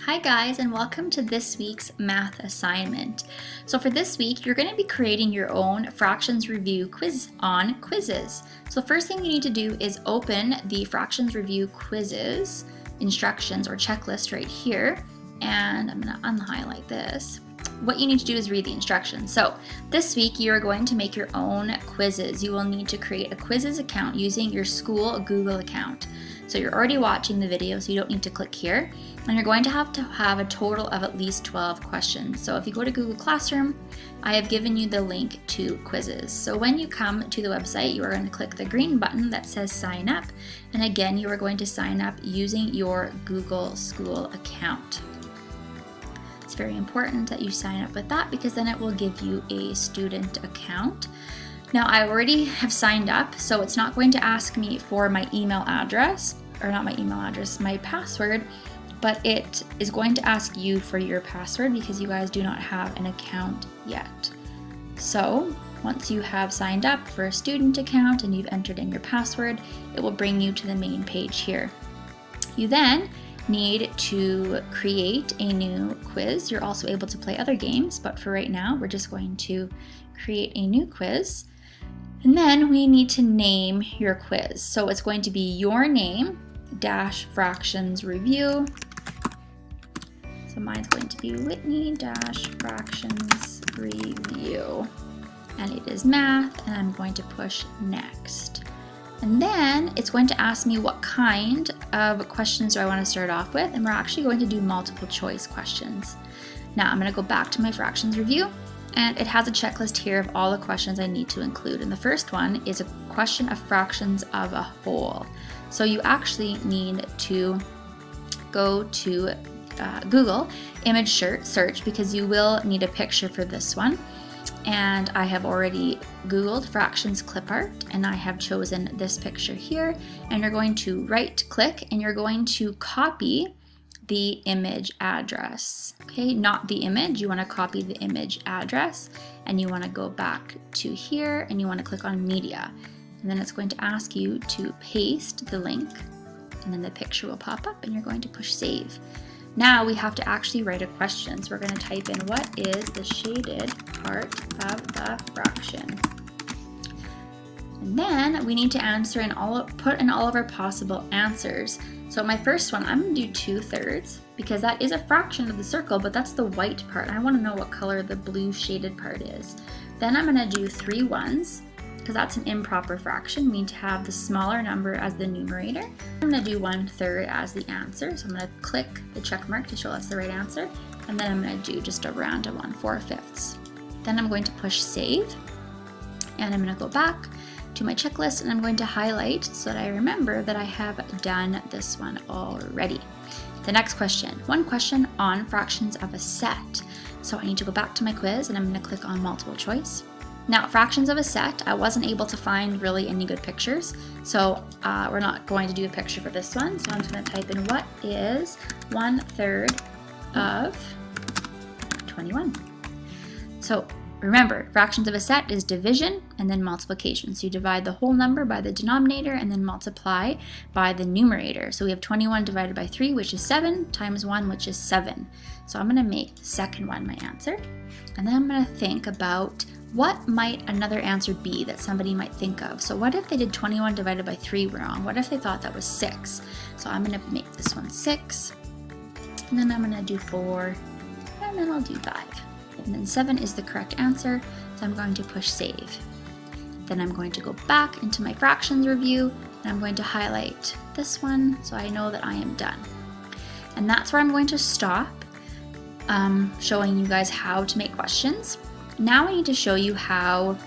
Hi guys, and welcome to this week's math assignment. So for this week, you're going to be creating your own fractions review quiz on Quizizz. So first thing you need to do is open the fractions review Quizizz instructions or checklist right here, and I'm going to unhighlight this. What you need to do is read the instructions. So this week you are going to make your own Quizizz. You will need to create a Quizizz account using your school Google account. So you're already watching the video, so you don't need to click here. And you're going to have a total of at least 12 questions. So if you go to Google Classroom, I have given you the link to Quizizz. So when you come to the website, you are going to click the green button that says sign up. And again, you are going to sign up using your Google School account. It's very important that you sign up with that because then it will give you a student account. Now I already have signed up, so it's not going to ask me for my email address, or not my email address, my password, but it is going to ask you for your password because you guys do not have an account yet. So once you have signed up for a student account and you've entered in your password, it will bring you to the main page here. You then need to create a new quiz. You're also able to play other games, but for right now, we're just going to create a new quiz. And then we need to name your quiz. So it's going to be your name dash fractions review. So mine's going to be Whitney dash fractions review. And it is math, and I'm going to push next. And then it's going to ask me what kind of questions do I want to start off with, and we're actually going to do multiple choice questions. Now I'm going to go back to my fractions review, and it has a checklist here of all the questions I need to include. And the first one is a question of fractions of a whole. So you actually need to go to Google image search because you will need a picture for this one. And I have already Googled fractions clip art, and I have chosen this picture here. And you're going to right click and you're going to copy the image address. Okay, not the image, you want to copy the image address, and you want to go back to here and you want to click on media. And then it's going to ask you to paste the link, and then the picture will pop up and you're going to push save. Now we have to actually write a question. So we're going to type in, what is the shaded part of the fraction? And then we need to answer put in all of our possible answers. So my first one, I'm going to do 2/3 because that is a fraction of the circle, but that's the white part. I want to know what color the blue shaded part is. Then I'm going to do 3 1s because that's an improper fraction. We need to have the smaller number as the numerator. I'm going to do 1/3 as the answer. So I'm going to click the check mark to show that's the right answer. And then I'm going to do just a random one, 4/5. Then I'm going to push save. And I'm going to go back to my checklist, and I'm going to highlight so that I remember that I have done this one already. The next question, one question on fractions of a set. So I need to go back to my quiz and I'm going to click on multiple choice. Now, fractions of a set, I wasn't able to find really any good pictures, so we're not going to do a picture for this one. So I'm just going to type in, what is 1/3 of 21? So remember, fractions of a set is division and then multiplication. So you divide the whole number by the denominator and then multiply by the numerator. So we have 21 divided by 3, which is 7, times 1, which is 7. So I'm going to make the second one my answer. And then I'm going to think about what might another answer be that somebody might think of. So what if they did 21 divided by 3 wrong? What if they thought that was 6? So I'm going to make this one 6. And then I'm going to do 4. And then I'll do 5. And then 7 is the correct answer, so I'm going to push save. Then I'm going to go back into my fractions review, and I'm going to highlight this one so I know that I am done. And that's where I'm going to stop showing you guys how to make questions. Now I need to show you how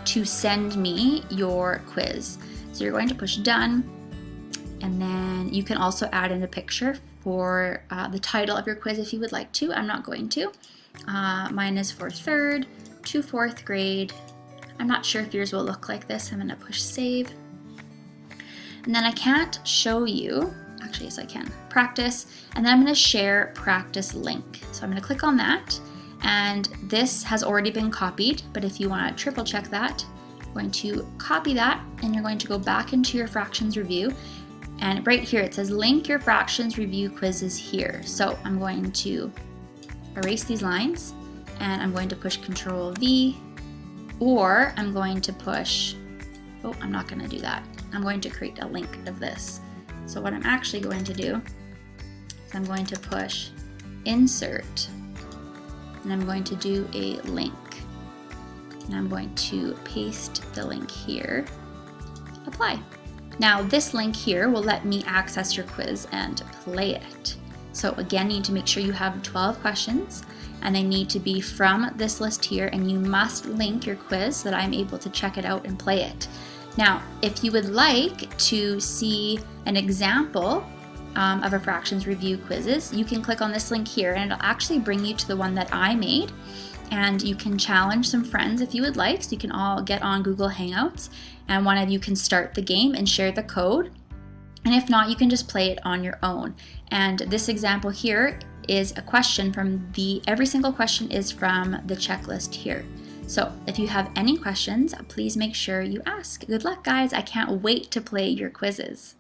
to send me your quiz. So you're going to push done, and then you can also add in a picture for the title of your quiz if you would like to. I'm not going to. Mine is for 3rd to 4th grade. I'm not sure if yours will look like this. I'm going to push save. And then I can't show you, actually yes I can, practice, and then I'm going to share practice link. So I'm going to click on that, and this has already been copied, but if you want to triple check that, you're going to copy that, and you're going to go back into your fractions review, And right here it says link your fractions review quizzes here. So I'm going to erase these lines and I'm going to push Control V, or I'm going to push, oh, I'm not going to do that. I'm going to create a link of this. So what I'm actually going to do is I'm going to push Insert, and I'm going to do a link. And I'm going to paste the link here, apply. Now this link here will let me access your quiz and play it. So again, you need to make sure you have 12 questions and they need to be from this list here, and you must link your quiz so that I'm able to check it out and play it. Now, if you would like to see an example of a fractions review quizzes, you can click on this link here and it'll actually bring you to the one that I made. And you can challenge some friends if you would like, so you can all get on Google Hangouts and one of you can start the game and share the code. And if not, you can just play it on your own. And this example here is a question from every single question is from the checklist here. So if you have any questions, please make sure you ask. Good luck, guys. I can't wait to play your quizzes.